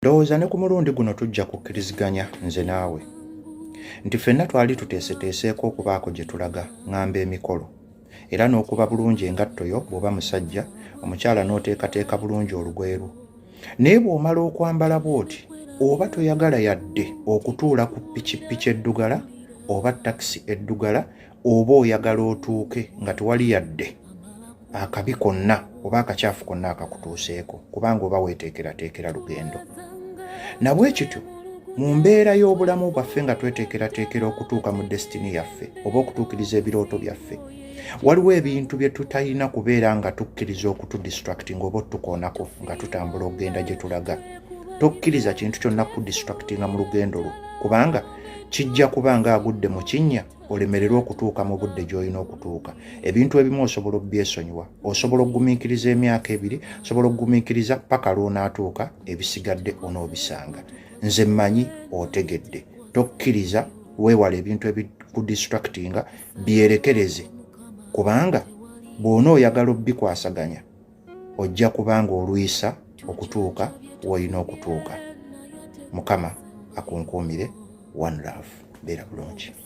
Ndowooza ne ku mulundi guno tujja kukkiriziganya nze naawe nti ffenna twali tuteeseteeseeko okubaako gye tulaga ng'amba emikolo era n'okuba bulungi engatto yo bw'oba musajja omukyala n'oteekateeka bulungi olugoye lwo. Naye bw'omala okwambala bw'oti oba toyagala yadde okutuula ku ppikipiki eddugala oba takisi eddugala oba oyagala otuuke nga tewali yadde akabi konna oba akacaafu konna akakutuuseeko kubanga oba weeteekerateekera lugendo. Nabwe kityo mu mbeera y'obulamu bwaffe nga tweteekerateekera okutuuka mu desitini yaffe oba okutuukiriza ebirooto byaffe, waliwo ebintu bye tutalina kubeera nga tukkiriza okutudistracting oba otukoonako nga tutambula okugenda gye tulaga. Tokkiriza kintu kyonna kudistractinga mu lugendo lwo kubanga kijja kuba nga agudde mu kinnya olemererwa okutuuka mu budde gy'olina okutuuka. Ebintu ebimu osobola obyesonyiwa, osobola okugumiikiriza emyaka 2, osobola okugumiikiriza paka lw'onaatuuka, ebisigadde onoobisanga. Nze mmanyi otegedde. Tokkiriza weewala ebintu ebikudistractinga byerekereze kubanga bw'onooyagala obbikwasaganya ojja kubanga olwisa okutuuka w'olina okutuuka. Mukama akunkuumire. One love. Beera bulungi.